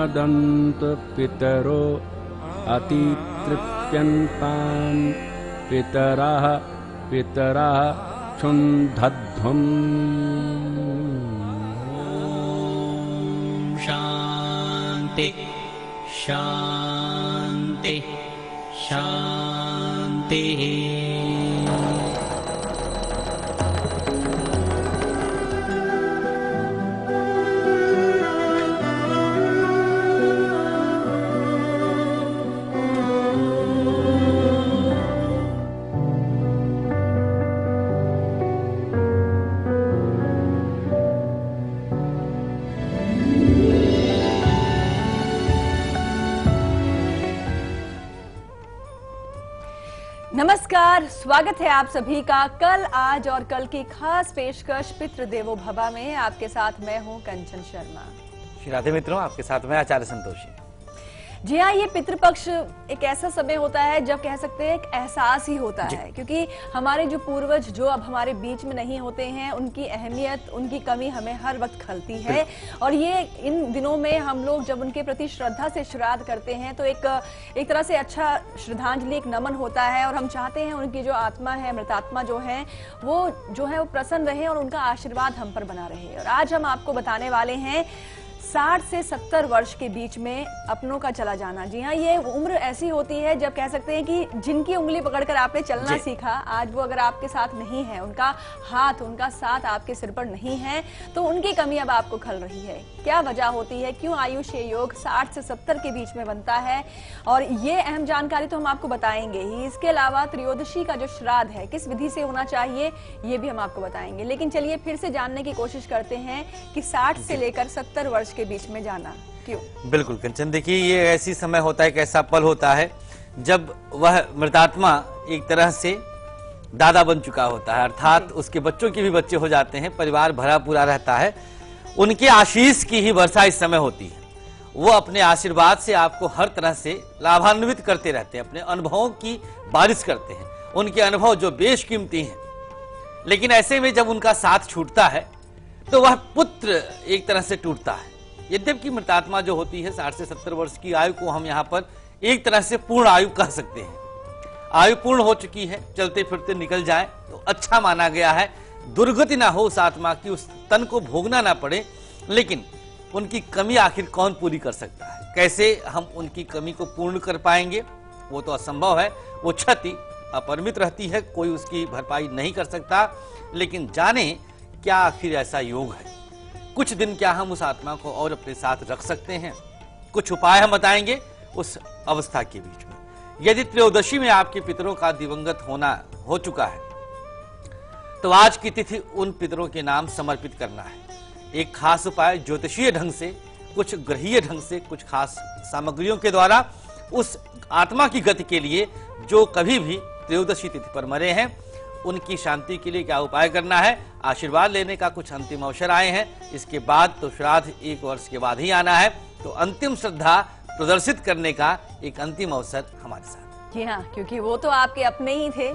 प्रमदन्त पितरो अतितृप्यन्तान् पितरः क्षुन्धध्वम्। शान्ति शान्ति शान्तिः। नमस्कार, स्वागत है आप सभी का कल, आज और कल की खास पेशकश पितृ देवो भवा में। आपके साथ मैं हूं कंचन शर्मा। श्री राधे मित्रों, आपके साथ मैं आचार्य संतोषी। जी हाँ, ये पितृपक्ष एक ऐसा समय होता है जब कह सकते हैं एक एहसास ही होता है, क्योंकि हमारे जो पूर्वज जो अब हमारे बीच में नहीं होते हैं, उनकी अहमियत, उनकी कमी हमें हर वक्त खलती है। और ये इन दिनों में हम लोग जब उनके प्रति श्रद्धा से श्राद्ध करते हैं तो एक तरह से अच्छा श्रद्धांजलि, एक नमन होता है। और हम चाहते हैं उनकी जो आत्मा है, मृतात्मा जो है वो प्रसन्न रहे और उनका आशीर्वाद हम पर बना रहे। और आज हम आपको बताने वाले हैं 60 से 70 वर्ष के बीच में अपनों का चला जाना। जी हाँ, ये उम्र ऐसी होती है जब कह सकते हैं कि जिनकी उंगली पकड़कर आपने चलना सीखा, आज वो अगर आपके साथ नहीं है, उनका हाथ, उनका साथ आपके सिर पर नहीं है, तो उनकी कमी अब आपको खल रही है। क्या वजह होती है, क्यों आयुष्य योग 60 से 70 के बीच में बनता है, और ये अहम जानकारी तो हम आपको बताएंगे ही। इसके अलावा त्रयोदशी का जो श्राद्ध है किस विधि से होना चाहिए, ये भी हम आपको बताएंगे। लेकिन चलिए फिर से जानने की कोशिश करते हैं कि 60 से लेकर 70 वर्ष के बीच में जाना क्यों? बिल्कुल कंचन, देखिए ये ऐसी समय होता है, एक ऐसा पल होता है जब वह मृतात्मा एक तरह से दादा बन चुका होता है, अर्थात उसके बच्चों के भी बच्चे हो जाते हैं, परिवार भरा पूरा रहता है। उनके आशीष की ही वर्षा इस समय होती है। वो अपने आशीर्वाद से आपको हर तरह से लाभान्वित करते रहते हैं, अपने अनुभवों की बारिश करते हैं। उनके अनुभव जो बेशकीमती हैं, लेकिन ऐसे में जब उनका साथ छूटता है तो वह पुत्र एक तरह से टूटता है। यद्यपि मृतात्मा जो होती है 60 से 70 वर्ष की आयु को हम यहाँ पर एक तरह से पूर्ण आयु कह सकते हैं। आयु पूर्ण हो चुकी है, चलते फिरते निकल जाए तो अच्छा माना गया है। दुर्गति ना हो उस आत्मा की, उस तन को भोगना ना पड़े। लेकिन उनकी कमी आखिर कौन पूरी कर सकता है? कैसे हम उनकी कमी को पूर्ण कर पाएंगे? वो तो असंभव है। वो क्षति अपरिमित रहती है, कोई उसकी भरपाई नहीं कर सकता। लेकिन जाने क्या आखिर ऐसा योग है, कुछ दिन क्या हम उस आत्मा को और अपने साथ रख सकते हैं? कुछ उपाय हम बताएंगे उस अवस्था के बीच में। यदि त्रयोदशी में आपके पितरों का दिवंगत होना हो चुका है तो आज की तिथि उन पितरों के नाम समर्पित करना है। एक खास उपाय ज्योतिषीय ढंग से, कुछ ग्रहीय ढंग से, कुछ खास सामग्रियों के द्वारा उस आत्मा की गति के लिए जो कभी भी त्रयोदशी तिथि पर मरे हैं, उनकी शांति के लिए क्या उपाय करना है, आशीर्वाद लेने का कुछ अंतिम अवसर आए हैं। इसके बाद तो श्राद्ध 1 वर्ष के बाद ही आना है, तो अंतिम श्रद्धा प्रदर्शित करने का एक अंतिम अवसर हमारे साथ। जी हाँ, क्योंकि वो तो आपके अपने ही थे,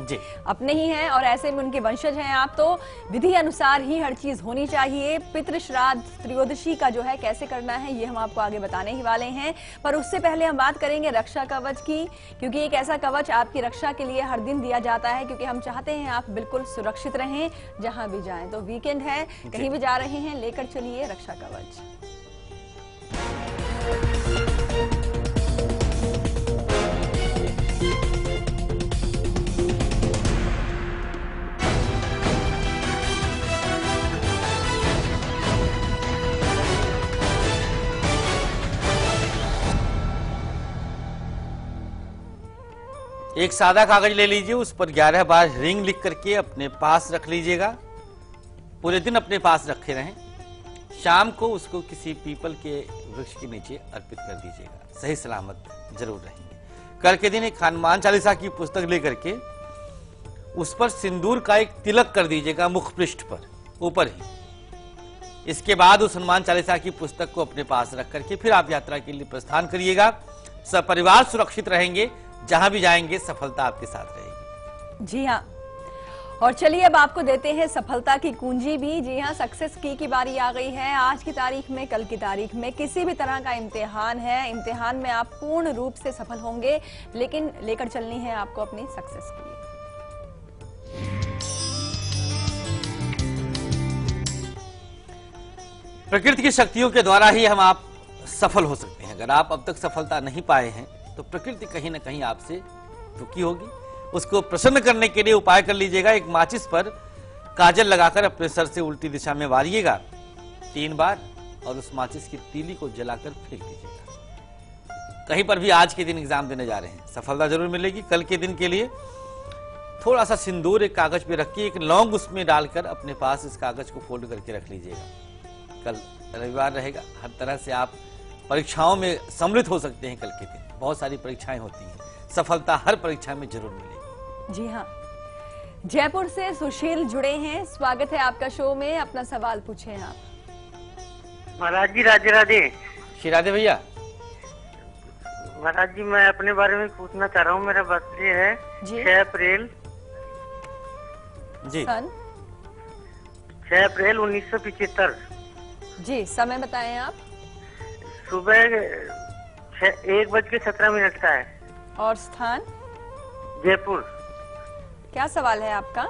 अपने ही हैं, और ऐसे में उनके वंशज हैं आप, तो विधि अनुसार ही हर चीज होनी चाहिए। पितृ श्राद्ध त्रयोदशी का जो है कैसे करना है, ये हम आपको आगे बताने ही वाले हैं। पर उससे पहले हम बात करेंगे रक्षा कवच की, क्योंकि एक ऐसा कवच आपकी रक्षा के लिए हर दिन दिया जाता है, क्योंकि हम चाहते हैं आप बिल्कुल सुरक्षित रहें जहां भी जाएं। तो वीकेंड है, कहीं भी जा रहे हैं, लेकर चलिए रक्षा कवच। एक सादा कागज ले लीजिए, उस पर 11 बार रिंग लिख करके अपने पास रख लीजिएगा। पूरे दिन अपने पास रखे रहें। शाम को उसको किसी पीपल के वृक्ष के नीचे अर्पित कर दीजिएगा, सही सलामत जरूर रहेंगे। कल के दिन एक हनुमान चालीसा की पुस्तक लेकर के उस पर सिंदूर का एक तिलक कर दीजिएगा, मुख पृष्ठ पर ऊपर ही। इसके बाद उस हनुमान चालीसा की पुस्तक को अपने पास रख करके फिर आप यात्रा के लिए प्रस्थान करिएगा। सपरिवार सुरक्षित रहेंगे, जहां भी जाएंगे सफलता आपके साथ रहेगी। जी हाँ, और चलिए अब आपको देते हैं सफलता की कुंजी भी। जी हाँ, सक्सेस की बारी आ गई है। आज की तारीख में, कल की तारीख में किसी भी तरह का इम्तिहान है, इम्तिहान में आप पूर्ण रूप से सफल होंगे, लेकिन लेकर चलनी है आपको अपनी सक्सेस के लिए। प्रकृति की शक्तियों के द्वारा ही हम आप सफल हो सकते हैं। अगर आप अब तक सफलता नहीं पाए हैं तो प्रकृति कहीं ना कहीं आपसे रुकी होगी। उसको प्रसन्न करने के लिए उपाय कर लीजिएगा। एक माचिस पर काजल लगाकर अपने सर से उल्टी दिशा में वारिएगा 3 बार और उस माचिस की तीली को जलाकर फेंक दीजिएगा। कहीं पर भी आज के दिन एग्जाम देने जा रहे हैं, सफलता जरूर मिलेगी। कल के दिन के लिए थोड़ा सा सिंदूर एक कागज पे रखिए, एक लौंग उसमें डालकर अपने पास इस कागज को फोल्ड करके रख लीजिएगा। कल रविवार रहेगा, हर तरह से आप परीक्षाओं में सम्मिलित हो सकते हैं। कल के दिन बहुत सारी परीक्षाएं होती हैं, सफलता हर परीक्षा में जरूर मिलेगी। जी हाँ, जयपुर से सुशील जुड़े हैं। स्वागत है आपका शो में, अपना सवाल पूछें आप। महाराज जी राधे राधे। श्री राधे भैया। महाराज जी मैं अपने बारे में पूछना चाह रहा हूँ। मेरा बर्थडे है 6 अप्रैल जी। सन 6 अप्रैल 1975। जी, समय बताएं आप। सुबह 1:17 का है। और स्थान? जयपुर। क्या सवाल है आपका?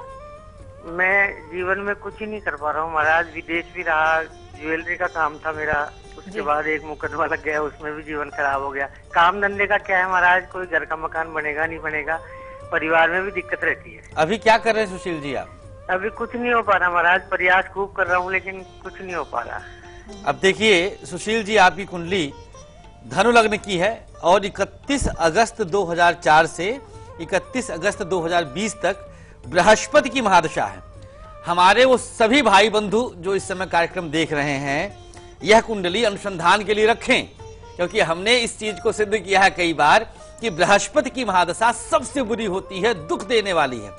मैं जीवन में कुछ ही नहीं कर पा रहा हूँ महाराज। विदेश भी रहा, ज्वेलरी का काम था मेरा, उसके बाद एक मुकदमा लग गया, उसमें भी जीवन खराब हो गया। काम धंधे का क्या है महाराज, कोई घर का मकान बनेगा नहीं बनेगा, परिवार में भी दिक्कत रहती है। अभी क्या कर रहे हैं सुशील जी आप? अभी कुछ नहीं हो पा रहा महाराज, प्रयास खूब कर रहा हूँ लेकिन कुछ नहीं हो पा रहा। अब देखिए सुशील जी, आपकी कुंडली धनु लग्न की है और 31 अगस्त 2004 से 31 अगस्त 2020 तक बृहस्पति की महादशा है। हमारे वो सभी भाई बंधु जो इस समय कार्यक्रम देख रहे हैं, यह कुंडली अनुसंधान के लिए रखें, क्योंकि हमने इस चीज को सिद्ध किया है कई बार कि बृहस्पति की महादशा सबसे बुरी होती है, दुख देने वाली है।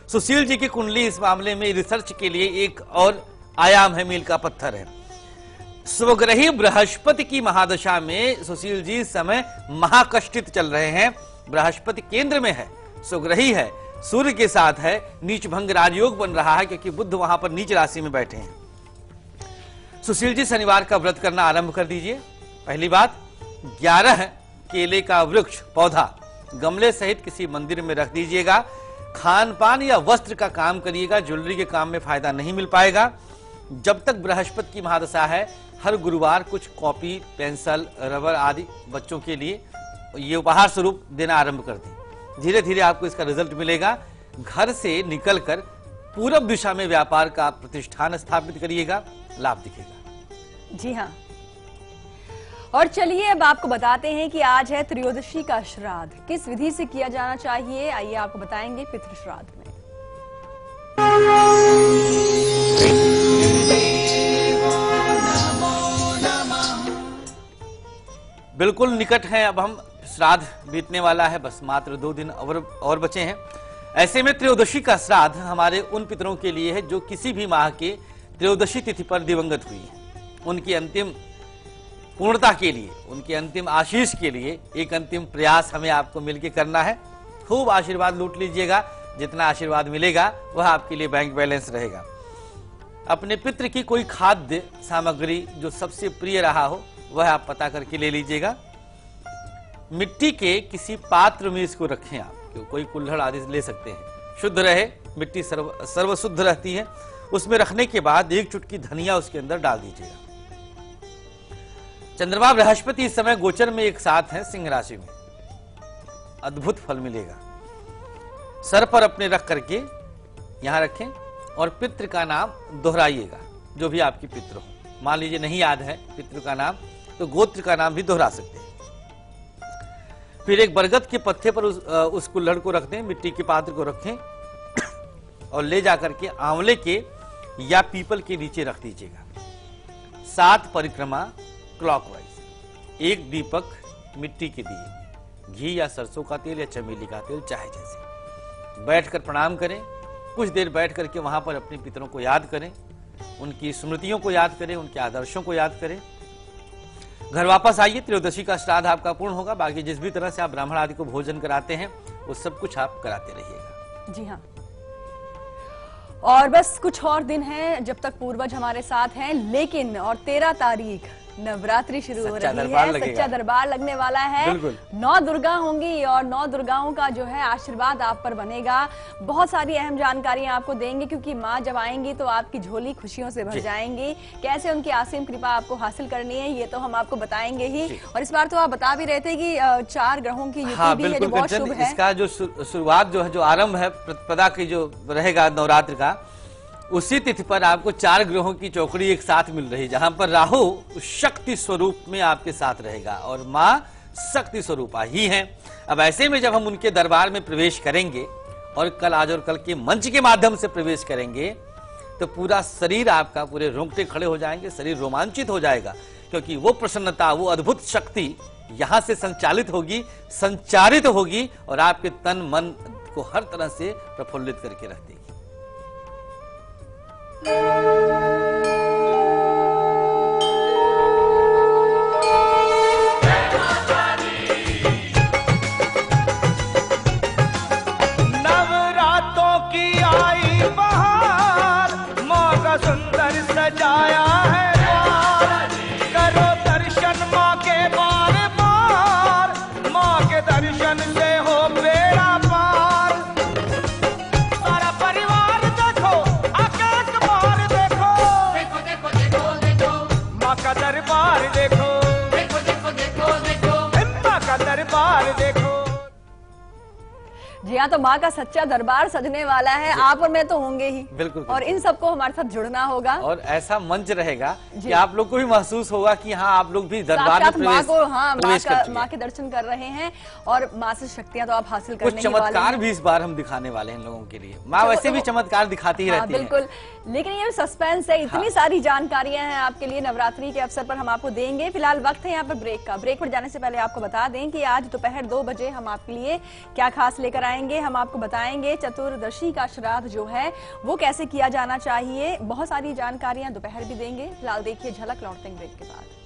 सुशील जी की कुंडली इस मामले में रिसर्च के लिए एक और आयाम है, मील का पत्थर है। स्वग्रही बृहस्पति की महादशा में सुशील जी इस समय महाकष्टित चल रहे हैं। बृहस्पति केंद्र में है, स्वग्रही है, सूर्य के साथ है, नीच भंग राजयोग बन रहा है क्योंकि बुध वहां पर नीच राशि में बैठे हैं। सुशील जी शनिवार का व्रत करना आरंभ कर दीजिए। पहली बात, 11 केले का वृक्ष पौधा गमले सहित किसी मंदिर में रख दीजिएगा। खान पान या वस्त्र का काम करिएगा, ज्वेलरी के काम में फायदा नहीं मिल पाएगा। जब तक बृहस्पति की महादशा है, हर गुरुवार कुछ कॉपी, पेंसिल, रबर आदि बच्चों के लिए ये उपहार स्वरूप देना आरंभ कर दें। धीरे धीरे आपको इसका रिजल्ट मिलेगा। घर से निकलकर पूरब दिशा में व्यापार का प्रतिष्ठान स्थापित करिएगा, लाभ दिखेगा। जी हाँ, और चलिए अब आपको बताते हैं कि आज है त्रयोदशी का श्राद्ध। किस विधि से किया जाना चाहिए, आइए आपको बताएंगे पितृ श्राद्ध में। बिल्कुल निकट है, अब हम श्राद्ध बीतने वाला है, बस मात्र 2 दिन और बचे हैं। ऐसे में त्रयोदशी का श्राद्ध हमारे उन पितरों के लिए है जो किसी भी माह के त्रयोदशी तिथि पर दिवंगत हुई हैं। उनकी अंतिम पूर्णता के लिए, उनके अंतिम आशीष के लिए एक अंतिम प्रयास हमें आपको मिलकर करना है। खूब आशीर्वाद लूट लीजिएगा, जितना आशीर्वाद मिलेगा वह आपके लिए बैंक बैलेंस रहेगा। अपने पितृ की कोई खाद्य सामग्री जो सबसे प्रिय रहा हो वह आप पता करके ले लीजिएगा। मिट्टी के किसी पात्र में इसको रखें आप, कोई कुल्हड़ आदि ले सकते हैं, शुद्ध रहे, मिट्टी सर्व शुद्ध रहती है। उसमें रखने के बाद 1 चुटकी धनिया उसके अंदर डाल दीजिएगा। चंद्रमा बृहस्पति इस समय गोचर में एक साथ है सिंह राशि में, अद्भुत फल मिलेगा। सर पर अपने रख करके यहां रखें और पितृ का नाम दोहराइएगा, जो भी आपकी पितृ हो। मान लीजिए नहीं याद है पितृ का नाम, तो गोत्र का नाम भी दोहरा सकते हैं। फिर एक बरगद के पत्ते पर उस कुल्हड़ को रख दें, मिट्टी के पात्र को रखें और ले जाकर के आंवले के या पीपल के नीचे रख दीजिएगा। 7 परिक्रमा क्लॉकवाइज, 1 दीपक मिट्टी के दिए, घी या सरसों का तेल या चमेली का तेल, चाहे जैसे। बैठकर प्रणाम करें, कुछ देर बैठ करके वहां पर अपने पितरों को याद करें, उनकी स्मृतियों को याद करें, उनके आदर्शों को याद करें। घर वापस आइए, त्रयोदशी का श्राद्ध आपका पूर्ण होगा। बाकी जिस भी तरह से आप ब्राह्मण आदि को भोजन कराते हैं वो सब कुछ आप कराते रहिएगा। जी हाँ, और बस कुछ और दिन हैं जब तक पूर्वज हमारे साथ हैं, लेकिन और 13 तारीख नवरात्रि शुरू हो रही है, सच्चा दरबार लगने वाला है। 9 दुर्गा होंगी और 9 दुर्गाओं का जो है आशीर्वाद आप पर बनेगा। बहुत सारी अहम जानकारियां आपको देंगे, क्योंकि माँ जब आएंगी तो आपकी झोली खुशियों से भर जाएंगी। कैसे उनकी असीम कृपा आपको हासिल करनी है ये तो हम आपको बताएंगे ही। और इस बार तो आप बता भी रहे थे कि 4 ग्रहों की युति भी है जो बहुत शुभ है। इसका जो शुरुआत जो है, जो आरंभ है प्रतिपदा की जो रहेगा नवरात्र का, उसी तिथि पर आपको 4 ग्रहों की चौकड़ी एक साथ मिल रही, जहां पर राहु शक्ति स्वरूप में आपके साथ रहेगा और माँ शक्ति स्वरूपा ही हैं। अब ऐसे में जब हम उनके दरबार में प्रवेश करेंगे और कल, आज और कल के मंच के माध्यम से प्रवेश करेंगे, तो पूरा शरीर आपका, पूरे रोंगटे खड़े हो जाएंगे, शरीर रोमांचित हो जाएगा, क्योंकि वो प्रसन्नता, वो अद्भुत शक्ति यहां से संचालित होगी, संचारित होगी और आपके तन मन को हर तरह से प्रफुल्लित करके रख देगी। नवरातों की आई बहार, माँ का सुंदर सजाया है द्वार। करो दर्शन माँ के बार बार, माँ के दर्शन से हो बेड़ा पार। सारा परिवार देखो, आकाश बार देखो, देखो देखो देखो देखो माँ का दरबार देखो, देखो देखो देखो देखो माँ का दरबार देखो। जी हाँ, तो माँ का सच्चा दरबार सजने वाला है। आप और मैं तो होंगे ही, बिल्कुल। और इन सबको हमारे साथ जुड़ना होगा और ऐसा मंच रहेगा कि आप लोग को भी महसूस होगा कि हाँ, आप लोग भी दरबार में माँ को, हाँ, प्रवेश माँ के दर्शन कर रहे हैं और माँ से शक्तियां तो आप हासिल करने कुछ चमत्कार भी इस बार हम दिखाने वाले हैं लोगों के लिए। माँ वैसे भी चमत्कार दिखाती ही रहती है। बिल्कुल, लेकिन ये सस्पेंस है, इतनी सारी जानकारियां हैं आपके लिए नवरात्रि के अवसर पर हम आपको देंगे। फिलहाल वक्त है यहाँ पर ब्रेक का। ब्रेक पर जाने से पहले आपको बता दें कि आज दोपहर 2 बजे हम आपके लिए क्या खास लेकर आएंगे। हम आपको बताएंगे चतुर्दशी का श्राद्ध जो है वो कैसे किया जाना चाहिए। बहुत सारी जानकारियां दोपहर भी देंगे। फिलहाल देखिए झलक, लौटते हैं ब्रेक के बाद।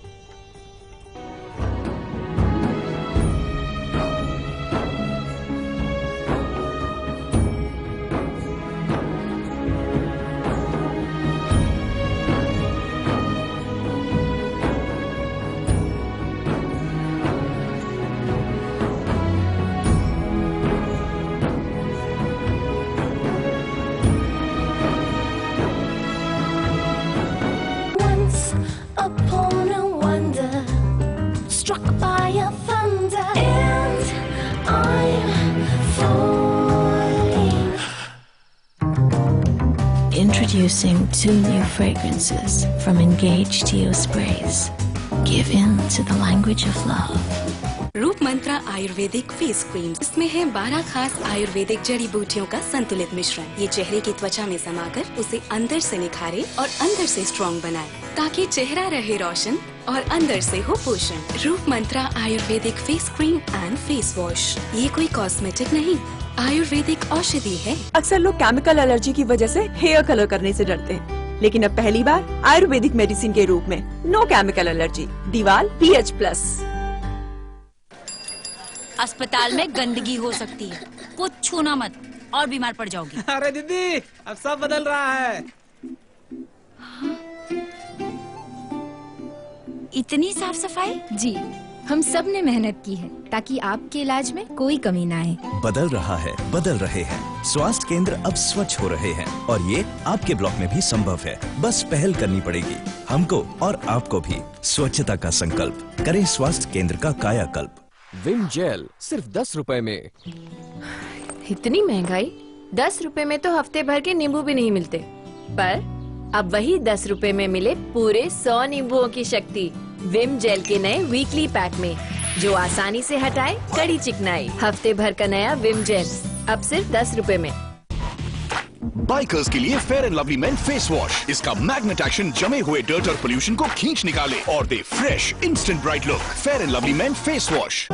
Upon a wonder, struck by a thunder, and I'm falling. Introducing 2 new fragrances from Engage Geo Sprays. Give in to the language of love. रूप मंत्रा आयुर्वेदिक फेस क्रीम, इसमें है 12 खास आयुर्वेदिक जड़ी बूटियों का संतुलित मिश्रण। ये चेहरे की त्वचा में समाकर उसे अंदर से निखारे और अंदर से स्ट्रॉन्ग बनाए, ताकि चेहरा रहे रोशन और अंदर से हो पोषण। Roop Mantra ayurvedic face cream and face wash, ये कोई कॉस्मेटिक नहीं, आयुर्वेदिक औषधि है। अक्सर लोग केमिकल एलर्जी की वजह से हेयर कलर करने से डरते हैं, लेकिन अब पहली बार आयुर्वेदिक मेडिसिन के रूप में नो केमिकल एलर्जी दीवाल PH+। अस्पताल में गंदगी हो सकती है, कुछ छूना मत और बीमार पड़ जाओगी। अरे दीदी, अब सब बदल रहा है। इतनी साफ सफाई? जी, हम सब ने मेहनत की है ताकि आपके इलाज में कोई कमी ना आए। बदल रहा है, बदल रहे हैं। स्वास्थ्य केंद्र अब स्वच्छ हो रहे हैं और ये आपके ब्लॉक में भी संभव है। बस पहल करनी पड़ेगी हमको और आपको भी। स्वच्छता का संकल्प करें, स्वास्थ्य केंद्र का कायाकल्प। विम जेल सिर्फ 10 रुपए में। इतनी महंगाई, 10 रुपए में तो हफ्ते भर के नींबू भी नहीं मिलते, पर अब वही 10 रुपए में मिले पूरे 100 नींबुओं की शक्ति विम जेल के नए वीकली पैक में, जो आसानी से हटाए कड़ी चिकनाई। हफ्ते भर का नया विम जेल अब सिर्फ 10 रुपए में। बाइकर्स के लिए Fair and Lovely men face wash, इसका मैग्नेट एक्शन जमे हुए डर्ट और पोल्यूशन को खींच निकाले और दे fresh instant bright look. Fair and Lovely men face wash.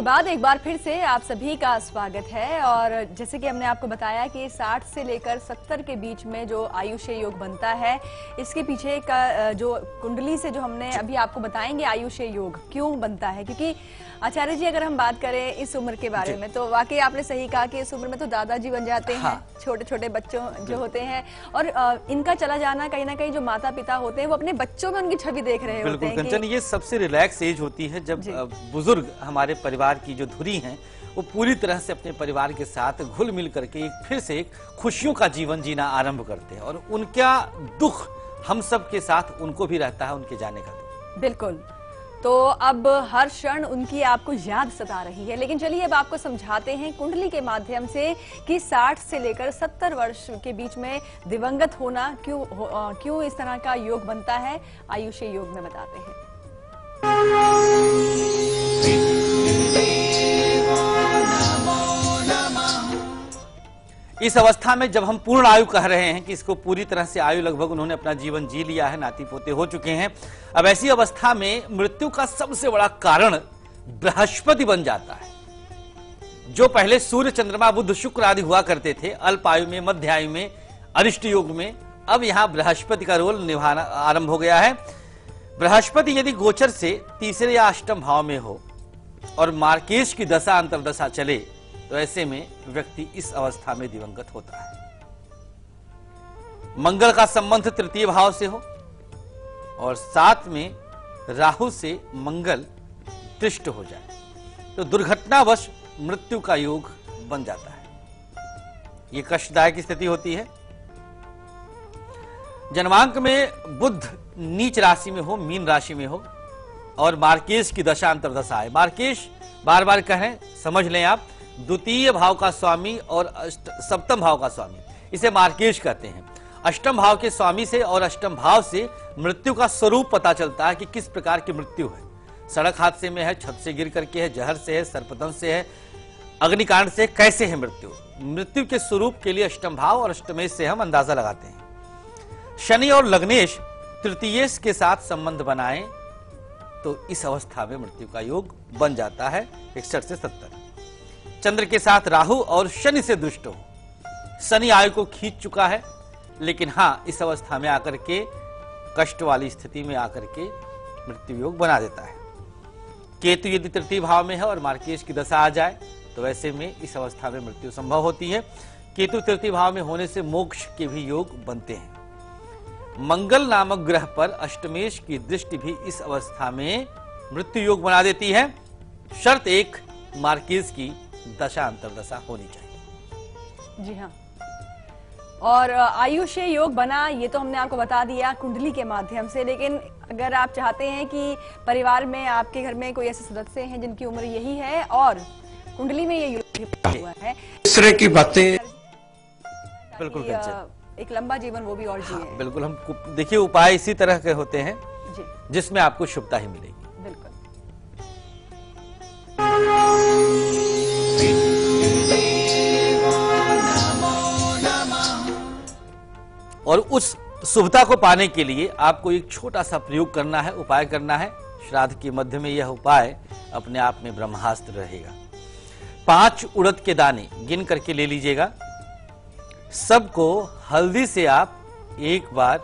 बाद एक बार फिर से आप सभी का स्वागत है। और जैसे कि हमने आपको बताया कि 60 से लेकर 70 के बीच में जो आयुष्य योग बनता है, इसके पीछे का जो कुंडली से जो हमने अभी आपको बताएंगे आयुष्य योग क्यों बनता है। क्योंकि आचार्य जी, अगर हम बात करें इस उम्र के बारे में, तो वाकई आपने सही कहा कि इस उम्र में तो दादाजी बन जाते हैं, छोटे छोटे बच्चों जो होते हैं, और इनका चला जाना कहीं ना कहीं जो माता पिता होते हैं वो अपने बच्चों में उनकी छवि देख रहे होते हैं। कंचन, ये सबसे रिलैक्स एज होती है जब बुजुर्ग हमारे परिवार की जो धुरी हैं वो पूरी तरह से अपने परिवार के साथ घुल मिल करके एक फिर से एक खुशियों का जीवन जीना आरंभ करते हैं, और उनका दुख हम सब के साथ उनको भी रहता है, उनके जाने का दुख। बिल्कुल। तो अब हर क्षण उनकी आपको याद सता रही है। लेकिन चलिए अब आपको समझाते हैं कुंडली के माध्यम से कि 60 से लेकर 70 वर्ष के बीच में दिवंगत होना क्यों इस तरह का योग बनता है, आयुष्य योग में बताते हैं। इस अवस्था में जब हम पूर्ण आयु कह रहे हैं कि इसको पूरी तरह से आयु लगभग उन्होंने अपना जीवन जी लिया है, नाती पोते हो चुके हैं, अब ऐसी अवस्था में मृत्यु का सबसे बड़ा कारण बृहस्पति बन जाता है। जो पहले सूर्य, चंद्रमा, बुध, शुक्र आदि हुआ करते थे अल्प आयु में, मध्य आयु में, अरिष्ट योग में, अब यहां बृहस्पति का रोल निभाना आरंभ हो गया है। बृहस्पति यदि गोचर से तीसरे या अष्टम भाव में हो और मार्केश की दशा अंतर्दशा चले तो ऐसे में व्यक्ति इस अवस्था में दिवंगत होता है। मंगल का संबंध तृतीय भाव से हो और साथ में राहु से मंगल दृष्ट हो जाए तो दुर्घटनावश मृत्यु का योग बन जाता है। यह कष्टदायक स्थिति होती है। जन्मांक में बुध नीच राशि में हो, मीन राशि में हो, और मार्केश की दशा अंतर्दशा है। मार्केश बार बार कहें, समझ लें आप, द्वितीय भाव का स्वामी और सप्तम भाव का स्वामी, इसे मार्केश कहते हैं। अष्टम भाव के स्वामी से और अष्टम भाव से मृत्यु का स्वरूप पता चलता है कि किस प्रकार की मृत्यु है। सड़क हादसे में है, छत से गिर करके है, जहर से है, सर्पदंश से है, अग्निकांड से, कैसे है मृत्यु। मृत्यु के स्वरूप के लिए अष्टम भाव और अष्टमेश से हम अंदाजा लगाते हैं। शनि और लग्नेश तृतीयेश के साथ संबंध बनाए तो इस अवस्था में मृत्यु का योग बन जाता है 61 से 70। चंद्र के साथ राहु और शनि से दुष्ट हो, शनि आयु को खींच चुका है, लेकिन हां इस अवस्था में आकर के कष्ट वाली स्थिति में आकर के मृत्यु योग बना देता है। केतु यदि तृतीय भाव में है और मार्केश की दशा आ जाए तो ऐसे में इस अवस्था में मृत्यु संभव होती है। केतु तृतीय भाव में होने से मोक्ष के भी योग बनते हैं। मंगल नामक ग्रह पर अष्टमेश की दृष्टि भी इस अवस्था में मृत्यु योग बना देती है। शर्त एक, मार्केश की दशा अंतर्दशा होनी चाहिए। जी हाँ। और आयुष्य योग बना ये तो हमने आपको बता दिया कुंडली के माध्यम से, लेकिन अगर आप चाहते हैं कि परिवार में आपके घर में कोई ऐसे सदस्य हैं जिनकी उम्र यही है और कुंडली में ये योग हुआ है, इस तरह की बातें, बिल्कुल एक लंबा जीवन वो भी और जिए। बिल्कुल। हम देखिए उपाय इसी तरह के होते हैं जी, जिसमें आपको शुभता ही मिलेगी। बिल्कुल। और उस शुभता को पाने के लिए आपको एक छोटा सा प्रयोग करना है, उपाय करना है। श्राद्ध के मध्य में यह उपाय अपने आप में ब्रह्मास्त्र रहेगा। 5 उड़द के दाने गिन करके ले लीजिएगा। सबको हल्दी से आप एक बार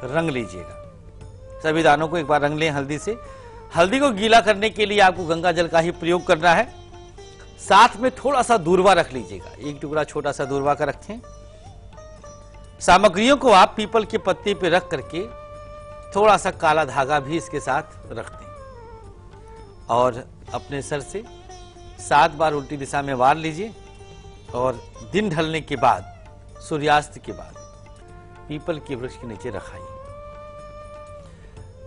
रंग लीजिएगा। सभी दानों को एक बार रंग लें हल्दी से। हल्दी को गीला करने के लिए आपको गंगा जल का ही प्रयोग करना है। साथ में थोड़ा सा दूर्वा रख लीजिएगा, एक टुकड़ा छोटा सा दूर्वा का रखें। सामग्रियों को आप पीपल के पत्ते पे रख करके थोड़ा सा काला धागा भी इसके साथ रख दें और अपने सर से 7 बार उल्टी दिशा में वार लीजिए और दिन ढलने के बाद, सूर्यास्त के बाद पीपल के वृक्ष के नीचे रखाइए।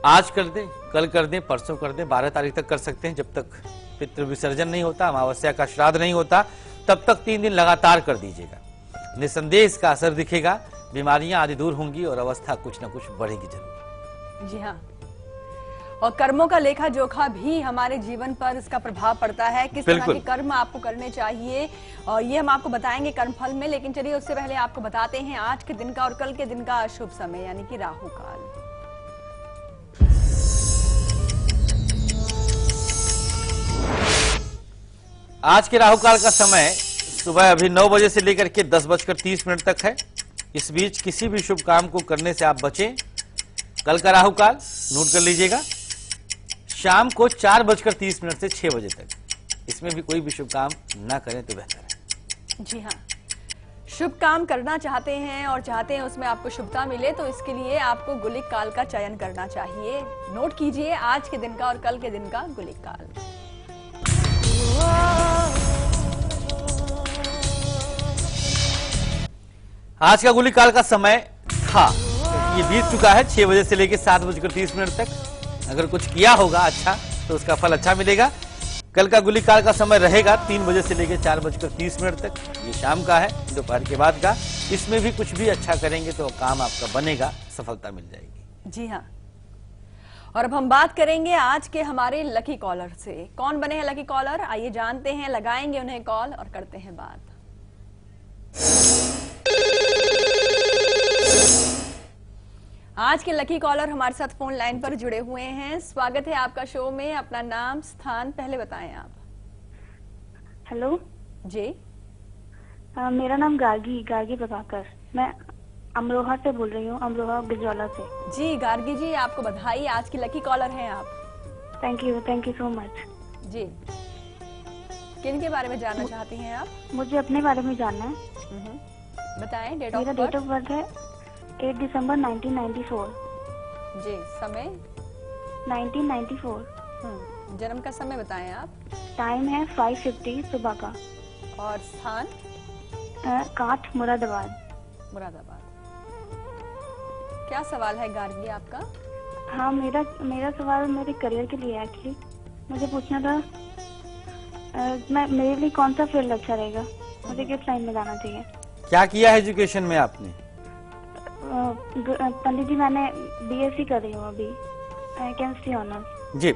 आज कर दें, कल कर दें, परसों कर दें, 12 तारीख तक कर सकते हैं। जब तक पितृ विसर्जन नहीं होता, अमावस्या का श्राद्ध नहीं होता, तब तक 3 दिन लगातार कर दीजिएगा। निसंदेह इसका असर दिखेगा, बीमारियां आदि दूर होंगी और अवस्था कुछ न कुछ बढ़ेगी जरूर। जी हाँ। और कर्मों का लेखा जोखा भी हमारे जीवन पर इसका प्रभाव पड़ता है, किस तरह के कर्म आपको करने चाहिए, और ये हम आपको बताएंगे कर्मफल में। लेकिन चलिए उससे पहले आपको बताते हैं आज के दिन का और कल के दिन का अशुभ समय, यानी कि राहु काल। आज के राहु काल का समय सुबह अभी 9 बजे से लेकर के 10:30 तक है। इस बीच किसी भी शुभ काम को करने से आप बचें। कल का राहु काल नोट कर लीजिएगा, शाम को 4:30 से 6 बजे तक। इसमें भी कोई भी शुभ काम ना करें तो बेहतर है। जी हाँ, शुभ काम करना चाहते हैं और चाहते हैं उसमें आपको शुभता मिले, तो इसके लिए आपको गुलिक काल का चयन करना चाहिए। नोट कीजिए आज के दिन का और कल के दिन का गुलिक काल। आज का गुलिक काल का समय था, ये बीत चुका है 6 बजे से लेकर 7:30 तक। अगर कुछ किया होगा अच्छा तो उसका फल अच्छा मिलेगा। कल का गुलिक काल का समय रहेगा 3 बजे से लेकर 4:30 तक। ये शाम का है, दोपहर के बाद का। इसमें भी कुछ भी अच्छा करेंगे तो काम आपका बनेगा, सफलता मिल जाएगी। जी हाँ, और अब हम बात करेंगे आज के हमारे लकी कॉलर से। कौन बने हैं लकी कॉलर, आइए जानते हैं, लगाएंगे उन्हें कॉल और करते हैं बात। आज के लकी कॉलर हमारे साथ फोन लाइन पर जुड़े हुए हैं। स्वागत है आपका शो में। अपना नाम स्थान पहले बताएं आप। हेलो जी, मेरा नाम गार्गी प्रभाकर, मैं अमरोहा से बोल रही हूँ, अमरोहा बिजौला से। जी गार्गी जी, आपको बधाई, आज की लकी कॉलर हैं आप। Thank you so much. जी, किन के बारे में जानना चाहती हैं आप? मुझे अपने बारे में जानना है। बताएं। मेरा डेट ऑफ बर्थ है 8 दिसंबर 1994। जी, समय 1994। जन्म का समय बताएं आप। टाइम है 5:50 सुबह का। और स्थान काठ, मुरादाबाद। क्या सवाल है गार्गी आपका? हाँ, मेरा सवाल मेरे करियर के लिए है। एक्चुअली मुझे पूछना था मेरे लिए कौन सा फील्ड अच्छा रहेगा, मुझे किस लाइन में जाना चाहिए। क्या किया है एजुकेशन में आपने? पंडित जी, मैंने बीएससी कर रही हूँ अभी, केमिस्ट्री ऑनर्स। जी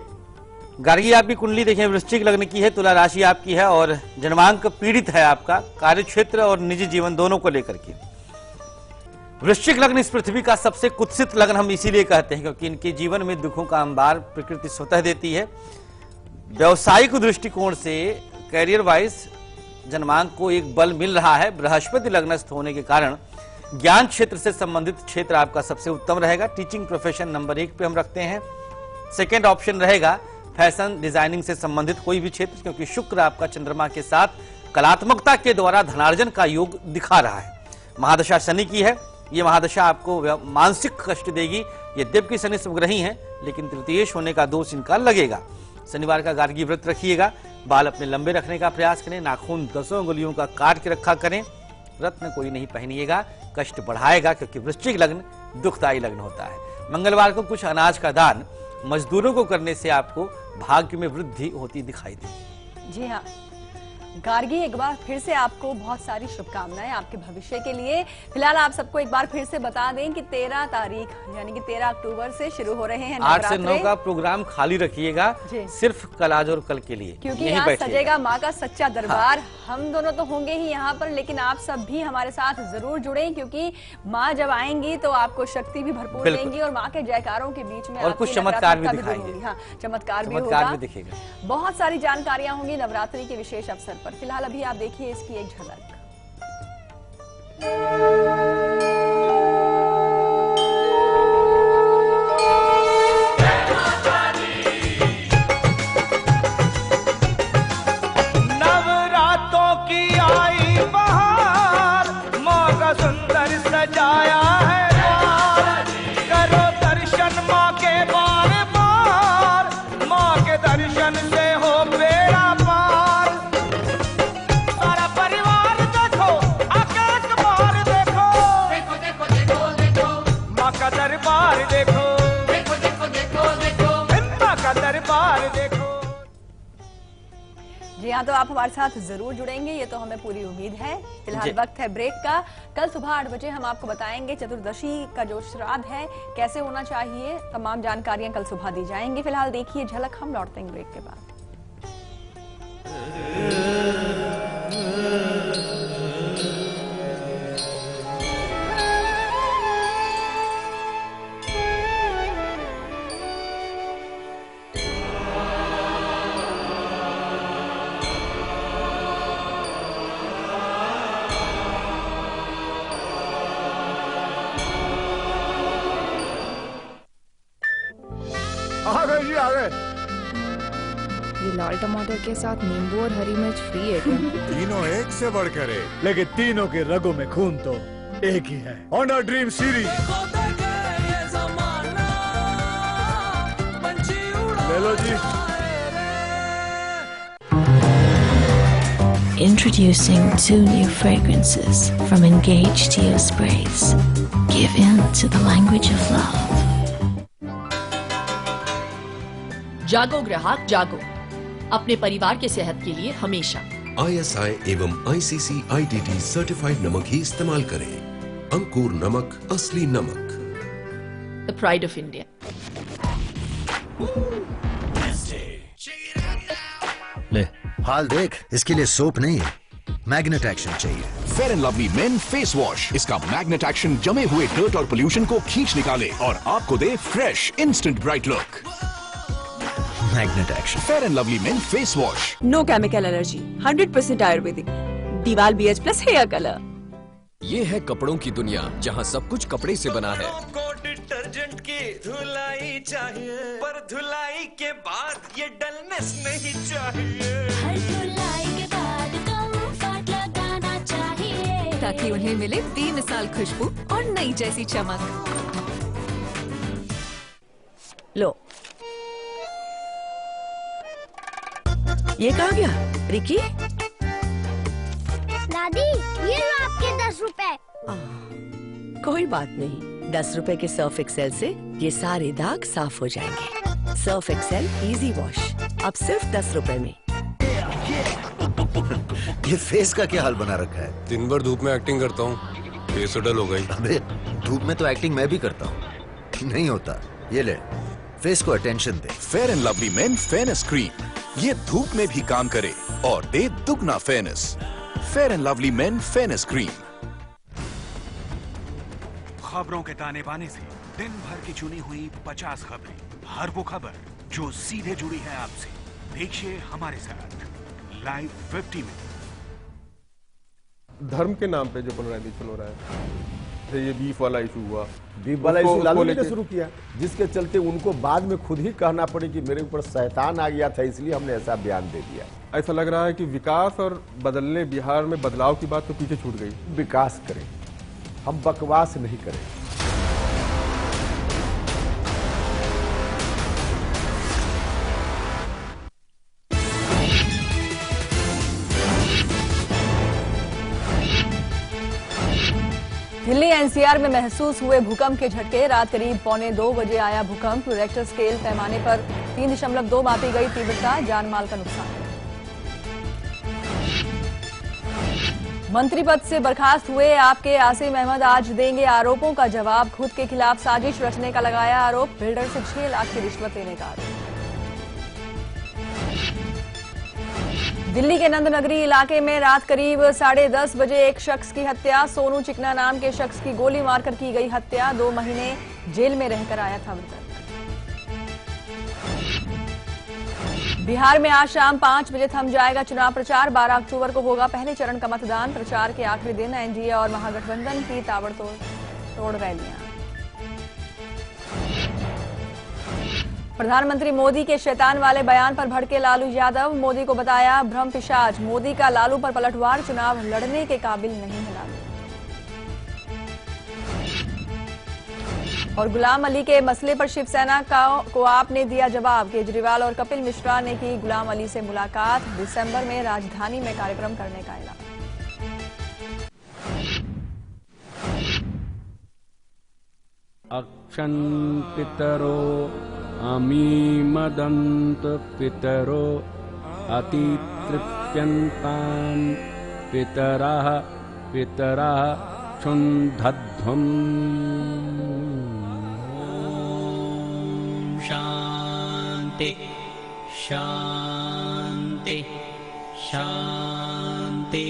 गार्गी, आपकी कुंडली देखें, वृश्चिक लग्न की है, तुला राशि आपकी है और जन्मांक पीड़ित है आपका, कार्य क्षेत्र और निजी जीवन दोनों को लेकर के। वृश्चिक लग्न इस पृथ्वी का सबसे कुत्सित लग्न हम इसीलिए कहते हैं क्योंकि इनके जीवन में दुखों का अंबार प्रकृति स्वतः देती है। व्यवसायिक दृष्टिकोण से कैरियर वाइज जन्मांक को एक बल मिल रहा है। बृहस्पति लग्नस्थ होने के कारण ज्ञान क्षेत्र से संबंधित क्षेत्र आपका सबसे उत्तम रहेगा। टीचिंग प्रोफेशन नंबर 1 पे हम रखते हैं। सेकेंड ऑप्शन रहेगा फैशन डिजाइनिंग से संबंधित कोई भी क्षेत्र, क्योंकि शुक्र आपका चंद्रमा के साथ कलात्मकता के द्वारा धनार्जन का योग दिखा रहा है। महादशा शनि की है, ये महादशा आपको मानसिक कष्ट देगी। यद्यपि शनि स्वग्रही हैं, लेकिन तृतीयेश होने का दोष इनका लगेगा। शनिवार का गार्गी व्रत रखिएगा, बाल अपने लंबे रखने का प्रयास करें, नाखून 10 अंगुलियों का काट के रखा करें, रत्न कोई नहीं पहनिएगा, कष्ट बढ़ाएगा क्योंकि वृश्चिक लग्न दुखदायी लग्न होता है। मंगलवार को कुछ अनाज का दान मजदूरों को करने से आपको भाग्य में वृद्धि होती दिखाई देगी। जी हाँ गार्गी, एक बार फिर से आपको बहुत सारी शुभकामनाएं आपके भविष्य के लिए। फिलहाल आप सबको एक बार फिर से बता दें कि 13 तारीख यानी कि 13 अक्टूबर से शुरू हो रहे हैं 8 से 9 का प्रोग्राम खाली रखिएगा, सिर्फ कल, आज और कल के लिए, क्योंकि यहाँ सजेगा माँ का सच्चा दरबार। हाँ। हम दोनों तो होंगे ही यहाँ पर, लेकिन आप सब भी हमारे साथ जरूर जुड़े, क्योंकि माँ जब आएंगी तो आपको शक्ति भी भरपूर देंगी और माँ के जयकारों के बीच में और कुछ चमत्कार भी दिखाएंगे। हाँ, चमत्कार भी होगा, बहुत सारी जानकारियां होंगी नवरात्रि के विशेष अवसर पर। फिलहाल अभी आप देखिए इसकी एक झलक। नवरातों की आई बहार, माँ का सुंदर सजाया है द्वार। करो दर्शन माँ के बार बार, माँ के दर्शन से हो बेड़ा पार। सारा परिवार देखो, आके एक बार देखो, देखो देखो देखो देखो माँ का दरबार देखो, देखो देखो देखो देखो माँ का दरबार देखो। जी हाँ, तो आप हमारे साथ जरूर जुड़ेंगे, ये तो हमें पूरी उम्मीद है। फिलहाल वक्त है ब्रेक का। कल सुबह 8 बजे हम आपको बताएंगे चतुर्दशी का जो श्राद्ध है कैसे होना चाहिए, तमाम जानकारियां कल सुबह दी जाएंगी। फिलहाल देखिए झलक, हम लौटते हैं ब्रेक के बाद। ये लाल टमाटर के साथ नींबू और हरी मिर्च फ्री है क्या? तीनों एक से बढ़कर एक, लेकिन तीनों के रगों में खून तो एक ही है। ऑनर ड्रीम सीरीज ले लो जी। Introducing 2 new fragrances from Engage Dio Sprays. Give in to the language of love. जागो ग्राहक जागो, अपने परिवार के सेहत के लिए हमेशा ISI एवं ICC ITT सर्टिफाइड नमक ही इस्तेमाल करें। अंकुर नमक, असली नमक। The pride of India. ले हाल देख, इसके लिए सोप नहीं है, मैग्नेट एक्शन चाहिए। Fair and Lovely men face wash, इसका मैग्नेट एक्शन जमे हुए डर्ट और पोल्यूशन को खींच निकाले और आपको दे fresh instant bright look. Magnet action Fair and Lovely men face wash. No chemical allergy, 100% ayurvedic. दीवाल BH प्लस हेयर कलर। ये है कपड़ों की दुनिया, जहाँ सब कुछ कपड़े से बना है। डिटर्जेंट की धुलाई चाहिए, पर धुलाई के बाद ये डलनेस नहीं चाहिए। हर धुलाई के बाद कंफर्ट लगाना चाहिए, ताकि उन्हें मिले बेमिसाल खुशबू और नई जैसी चमक। लो, ये कहाँ गया रिकी? दादी ये लो आपके 10 रुपए। कोई बात नहीं, 10 रुपए के सर्फ एक्सेल से ये सारे दाग साफ हो जाएंगे। सर्फ एक्सेल इजी वॉश, अब सिर्फ 10 रुपए में। ये फेस का क्या हाल बना रखा है? दिन भर धूप में एक्टिंग करता हूँ, फेस डल हो गई। अबे धूप में तो एक्टिंग मैं भी करता हूँ, नहीं होता। ये ले, फेस को attention they. Fair and Lovely main fairness cream, ये धूप में भी काम करे और दे दुगना fairness. Fair and Lovely main fairness cream. खबरों के ताने बाने से दिन भर की चुनी हुई 50 खबरें, हर वो खबर जो सीधे जुड़ी है आपसे। देखिए हमारे साथ लाइव 50 में। धर्म के नाम पे जो पोलराइजेशन हो रहा है, ये बीफ वाला इशू हुआ, बीफ वाला इशू लालू ने शुरू किया, जिसके चलते उनको बाद में खुद ही कहना पड़े कि मेरे ऊपर शैतान आ गया था, इसलिए हमने ऐसा बयान दे दिया। ऐसा लग रहा है कि विकास और बदलने, बिहार में बदलाव की बात तो पीछे छूट गई। विकास करें, हम बकवास नहीं करें। दिल्ली NCR में महसूस हुए भूकंप के झटके। रात करीब 1:45 बजे आया भूकंप। रिक्टर स्केल पैमाने पर 3.2 मापी गई तीव्रता। जानमाल का नुकसान। मंत्री पद से बर्खास्त हुए आपके आसिम अहमद आज देंगे आरोपों का जवाब। खुद के खिलाफ साजिश रचने का लगाया आरोप। बिल्डर से 6 लाख की रिश्वत लेने का आरोप। दिल्ली के नंदनगरी इलाके में रात करीब 10:30 बजे एक शख्स की हत्या। सोनू चिकना नाम के शख्स की गोली मारकर की गई हत्या। 2 महीने जेल में रहकर आया था मृतक। बिहार में आज शाम 5 बजे थम जाएगा चुनाव प्रचार। 12 अक्टूबर को होगा पहले चरण का मतदान। प्रचार के आखिरी दिन एनडीए और महागठबंधन की ताबड़तोड़ रैलियां। प्रधानमंत्री मोदी के शैतान वाले बयान पर भड़के लालू यादव। मोदी को बताया भ्रम पिशाच। मोदी का लालू पर पलटवार। चुनाव लड़ने के काबिल नहीं है लालू। और गुलाम अली के मसले पर शिवसेना को आपने दिया जवाब। केजरीवाल और कपिल मिश्रा ने की गुलाम अली से मुलाकात। दिसंबर में राजधानी में कार्यक्रम करने का ऐलान। अक्षं पितरो अमीमदन्त पितरो अतितृप्यन्तान् पितरः क्षुन्धध्वम्। शांति शांति शांति।